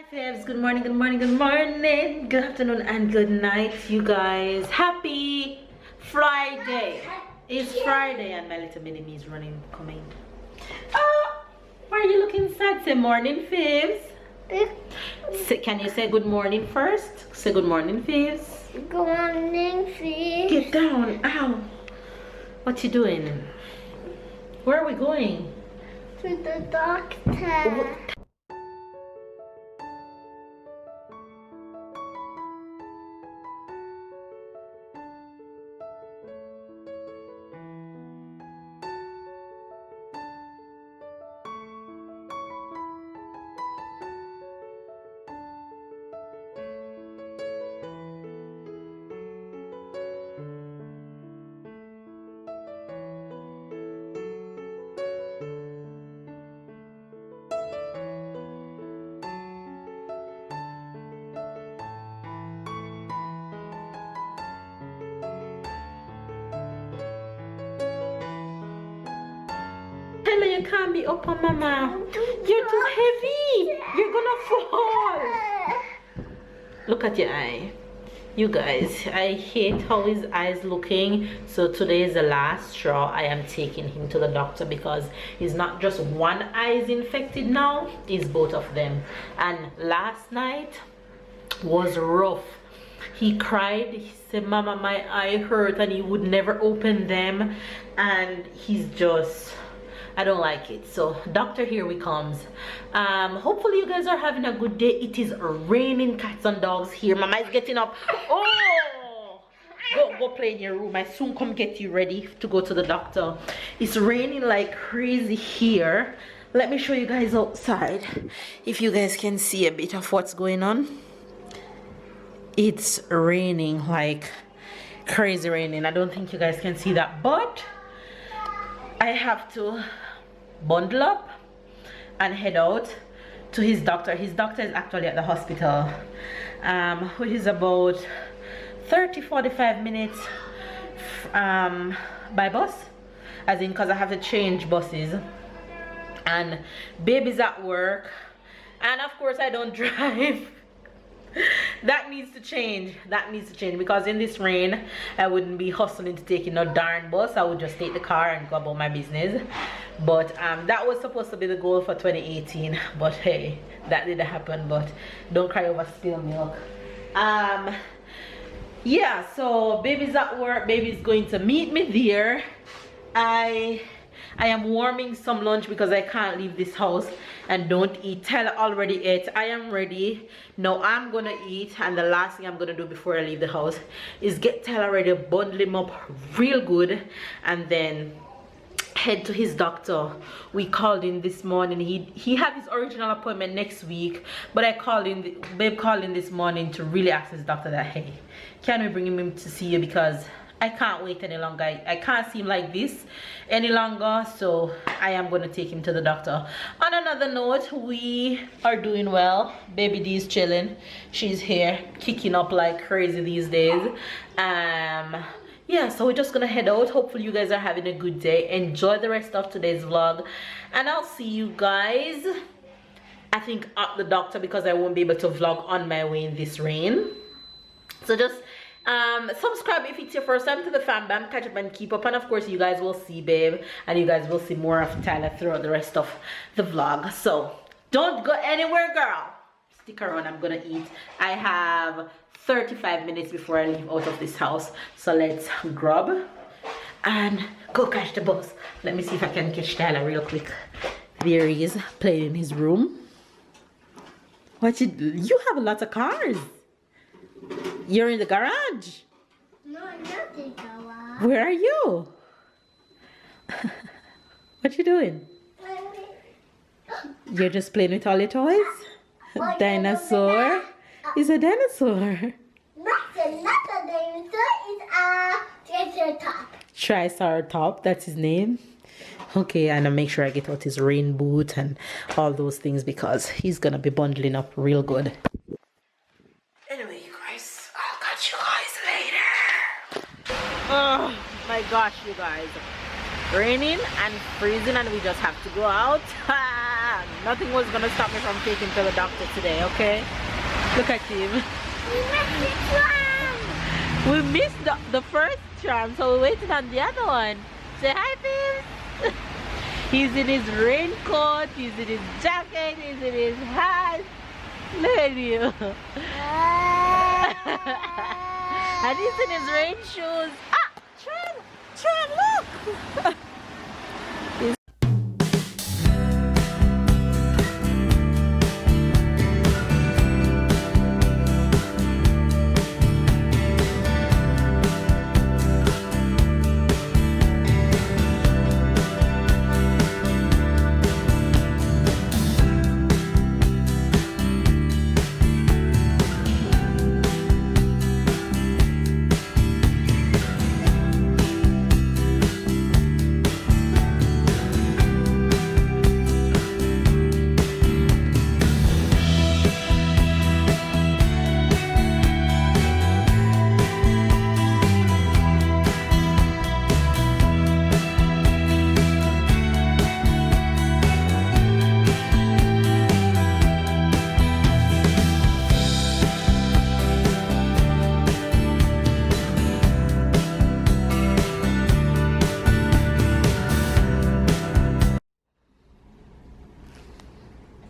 Hi faves, good morning, good morning, good morning, good afternoon and good night you guys. Happy Friday. It's Friday and my little mini me is coming. Oh, why are you looking sad? Say morning faves. Can you say good morning first? Say good morning faves. Good morning faves. Get down, ow. What you doing? Where are we going? To the doctor. Hello, you can't be up on mama. You're too heavy. You're gonna fall. Look at your eye. You guys, I hate how his eyes looking. So today is the last straw. I am taking him to the doctor because it's not just one eye is infected now, it's both of them. And last night was rough. He cried, he said mama my eye hurt, and he would never open them, and he's just, I don't like it. So doctor, here we comes. Hopefully you guys are having a good day. It is raining cats and dogs here. Mama is getting up. Oh, go play in your room. I soon come get you ready to go to the doctor. It's raining like crazy here. Let me show you guys outside if you guys can see a bit of what's going on. It's raining like crazy raining. I don't think you guys can see that, but I have to bundle up and head out to his doctor. His doctor is actually at the hospital, which is about 30-45 minutes by bus, as in because I have to change buses, and baby's at work, and of course I don't drive. That needs to change. That needs to change, because in this rain I wouldn't be hustling to take no darn bus. I would just take the car and go about my business. But that was supposed to be the goal for 2018, but hey, that didn't happen. But don't cry over spilled milk. Yeah, so baby's at work. Baby's going to meet me there. I am warming some lunch because I can't leave this house and don't eat. Tyler already ate. I am ready. Now I'm gonna eat, and the last thing I'm gonna do before I leave the house is get Tyler ready, bundle him up real good, and then head to his doctor. We called in this morning. He had his original appointment next week, but babe called in this morning to really ask his doctor that, hey, can we bring him in to see you, because I can't wait any longer. I can't see him like this any longer, so I am going to take him to the doctor. On another note, we are doing well. Baby D is chilling. She's here kicking up like crazy these days. Yeah, so we're just gonna head out. Hopefully you guys are having a good day. Enjoy the rest of today's vlog, and I'll see you guys, I think, at the doctor, because I won't be able to vlog on my way in this rain. So just subscribe if it's your first time to the fam bam, catch up and keep up, and of course you guys will see babe, and you guys will see more of Tyler throughout the rest of the vlog. So don't go anywhere, girl. Stick around. I'm gonna eat. I have 35 minutes before I leave out of this house, so let's grab and go catch the bus. Let me see if I can catch Tyler real quick. There he is, playing in his room. You have a lot of cars. You're in the garage. No, I'm not in the garage. Where are you? What you doing? You're just playing with all your toys? Dinosaur? It's a dinosaur. Not a dinosaur. It's a triceratops. Triceratops, that's his name. Okay, and I'll make sure I get out his rain boot and all those things, because he's gonna be bundling up real good. Anyway, you guys, I'll catch you guys later. Oh my gosh, you guys. Raining and freezing, and we just have to go out. Nothing was gonna stop me from taking him to the doctor today, okay? Look at him. We missed the first tram, so we're waiting on the other one. Say hi, Phil. He's in his raincoat, he's in his jacket, he's in his hat. Look at you. And he's in his rain shoes. Ah, Tran, look.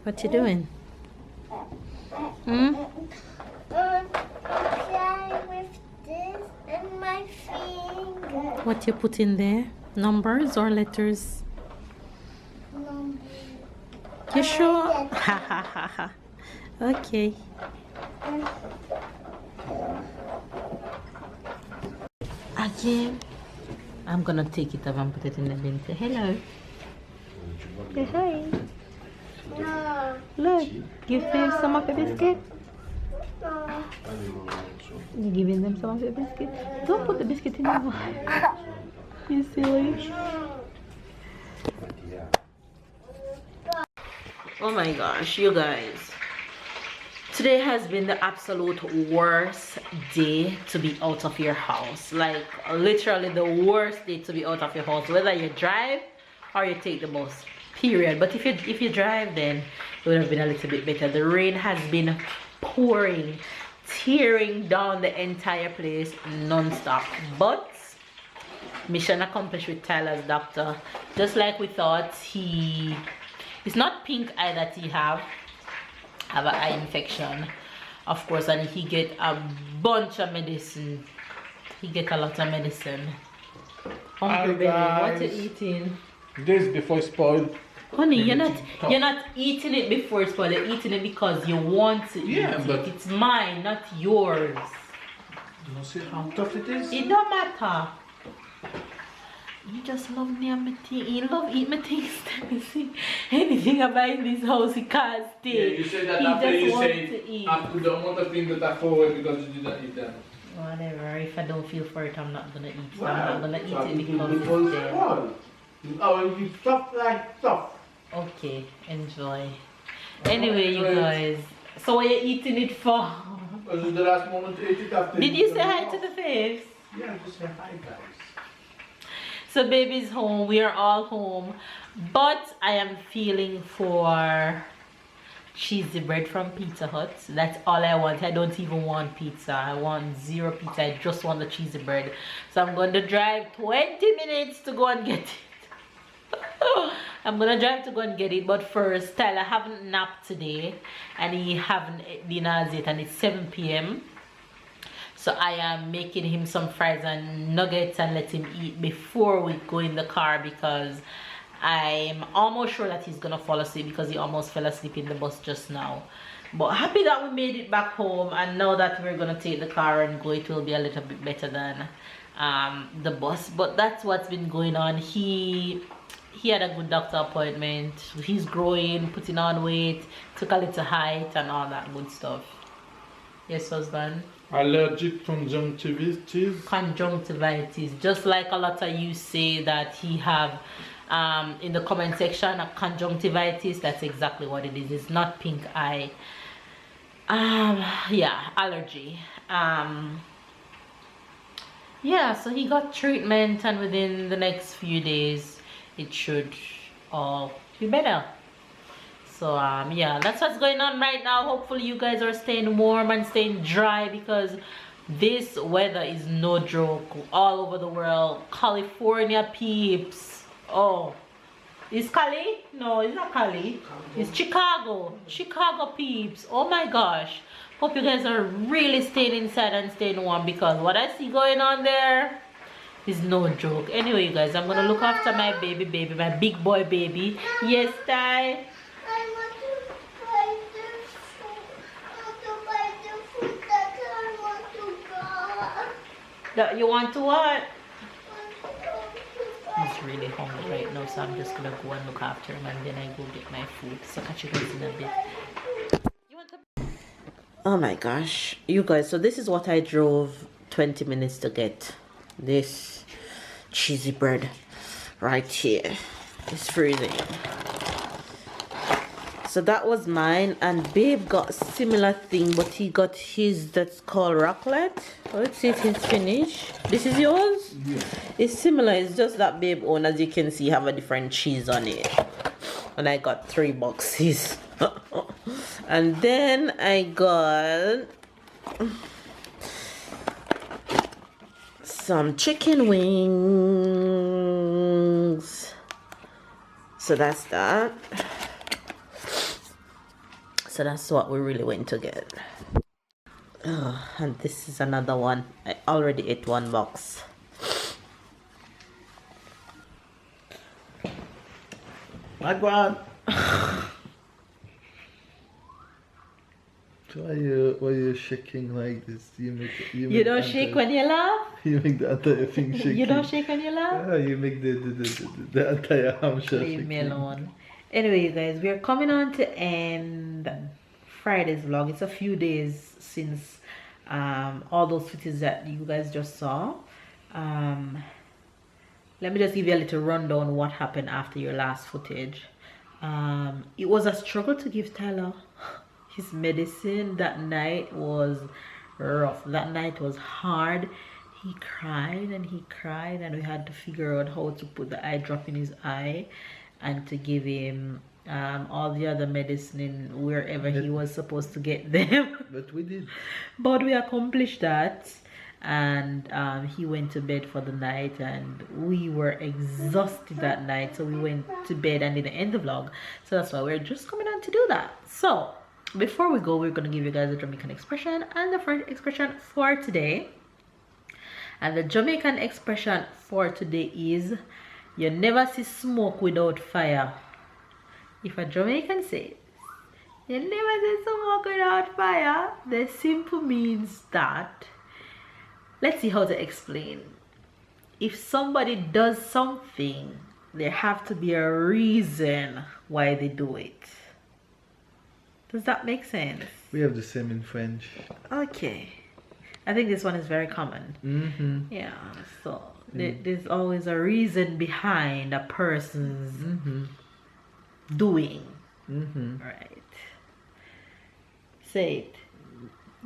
What you doing? Hmm? Playing with this and my finger. What you put in there? Numbers or letters? You sure? Ha ha ha ha. Okay. Again, I'm gonna take it up and put it in the bin. Say hello. Say hi. No. Look, give them some of your biscuit. No. You giving them some of your biscuit? Don't put the biscuit in your mouth. You silly. Oh my gosh, you guys. Today has been the absolute worst day to be out of your house. Like literally the worst day to be out of your house. Whether you drive or you take the bus. Period. But if you drive, then it would have been a little bit better. The rain has been pouring, tearing down the entire place non-stop. But mission accomplished with Tyler's doctor. Just like we thought, it's not pink eye that he have an eye infection, of course, and he get a bunch of medicine. He get a lot of medicine. Uncle Baby, what you eating? This before it spoiled. Honey, you're not eating it before it's spoiled. You're eating it because you want to eat it. But It's mine, not yours. you see how tough it is? It don't matter. You just love me and my thing. You love eat my things. Let me see. Anything I buy in this house, he can't stay. Yeah, you said that he after just you wants say to eat. after the amount of things that I throw away because you didn't eat them. Whatever. If I don't feel for it, I'm not gonna eat. So Wow. I'm not gonna So eat it you because before it's it there. spoiled. Oh, you stuff like stuff. Okay, enjoy. Anyway, you guys. So what are you eating it for? This is the last moment to eat it after. Did you say hi to the face? Yeah, just say hi, guys. So baby's home. We are all home, but I am feeling for cheesy bread from Pizza Hut. That's all I want. I don't even want pizza. I want zero pizza. I just want the cheesy bread. So I'm going to drive 20 minutes to go and get it. I'm gonna drive to go and get it, but first Tyler haven't napped today and he haven't eaten dinner as yet, and it's 7 p.m. so I am making him some fries and nuggets and let him eat before we go in the car, because I'm almost sure that he's gonna fall asleep, because he almost fell asleep in the bus just now. But happy that we made it back home, and now that we're gonna take the car and go, it will be a little bit better than the bus. But that's what's been going on. He had a good doctor appointment. He's growing, putting on weight, took a little height and all that good stuff. Yes, husband? Allergic conjunctivitis. Conjunctivitis. Just like a lot of you say that he have in the comment section, a conjunctivitis. That's exactly what it is. It's not pink eye. Yeah, allergy. Yeah, so he got treatment, and within the next few days it should all be better. So yeah, that's what's going on right now. Hopefully you guys are staying warm and staying dry, because this weather is no joke all over the world. California peeps. Oh, is Cali? No, it's not Cali. It's Chicago. Chicago peeps. Oh my gosh. Hope you guys are really staying inside and staying warm, because what I see going on there is no joke. Anyway, you guys, I'm gonna look after my baby, my big boy baby. Yes, Ty? I want to buy the food. I want to buy the food that I want to buy. That you want to what? I want to buy. He's really hungry right now, so I'm just gonna go and look after him, and then I go get my food. So catch you guys in a bit. Oh my gosh, you guys, so this is what I drove 20 minutes to get. This cheesy bread right here. It's freezing. So that was mine, and babe got a similar thing, but he got his that's called raclette. Let's see if it's finished. This is yours? Yeah. It's similar, it's just that babe own, as you can see, have a different cheese on it. And I got 3 boxes. And then I got some chicken wings. So that's that. So that's what we really went to get. Oh, and this is another one. I already ate 1 box. My God. Why you shaking like this? You don't shake when you laugh? You make the entire thing shaking. You don't shake when you laugh? Yeah, you make the entire arm shaking. Leave me alone. Anyway, you guys, we're coming on to end Friday's vlog. It's a few days since all those footage that you guys just saw. Let me just give you a little rundown on what happened after your last footage. It was a struggle to give Tyler his medicine. That night was rough. That night was hard. He cried and he cried, and we had to figure out how to put the eye drop in his eye and to give him all the other medicine in wherever he was supposed to get them. But we did. But we accomplished that, and he went to bed for the night, and we were exhausted that night, so we went to bed and didn't end the vlog. So that's why we're just coming on to do that. So before we go, we're going to give you guys the Jamaican expression and the French expression for today. And the Jamaican expression for today is, you never see smoke without fire. If a Jamaican says, you never see smoke without fire, the simple means that, let's see how to explain. If somebody does something, there have to be a reason why they do it. Does that make sense? We have the same in French. Okay. I think this one is very common. Mm-hmm. Yeah, so there's always a reason behind a person's doing. Right. Say it.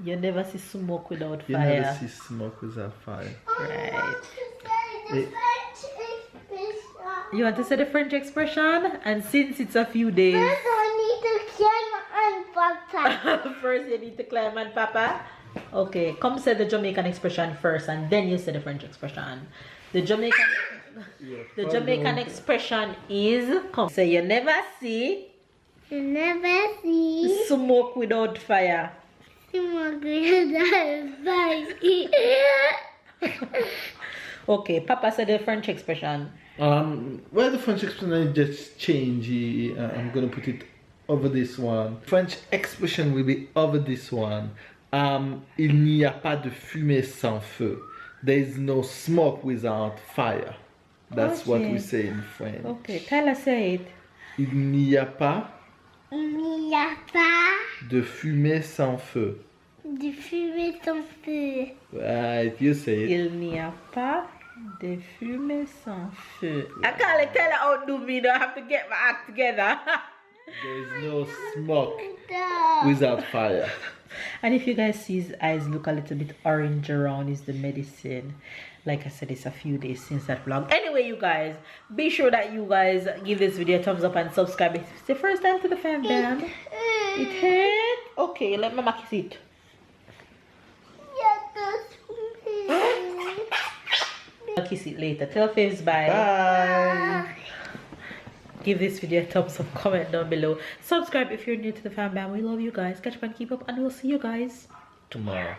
You never see smoke without fire. You never see smoke without fire. Right. Eh. You want to say the French expression? And since it's a few days... First, I need to climb and Papa. First you need to climb and Papa. Okay, come say the Jamaican expression first, and then you say the French expression. The Jamaican expression is, come say, you never see smoke without fire. Smoke without fire. Okay, Papa said the French expression. Well, the French expression just change. I'm gonna put it over this one. French expression will be over this one. Il n'y a pas de fumée sans feu. There is no smoke without fire. That's what we say in French. Okay, Tyler, say it. Il n'y a pas de fumée sans feu. De fumée sans feu. Right, you say it. Il n'y a pas de fumée sans feu. I can't let Tyler outdo me, though. I have to get my act together. There is no smoke without fire. And if you guys see his eyes look a little bit orange around, is the medicine. Like I said, it's a few days since that vlog. Anyway, you guys, be sure that you guys give this video a thumbs up and subscribe if it's the first time to the fam bam. It hurt? Okay, let mama kiss it. Yeah, that's me. I'll kiss it later. Tell Faves bye. Bye. Give this video a thumbs up, comment down below. Subscribe if you're new to the fam bam. We love you guys. Catch up and keep up, and we'll see you guys Tomorrow.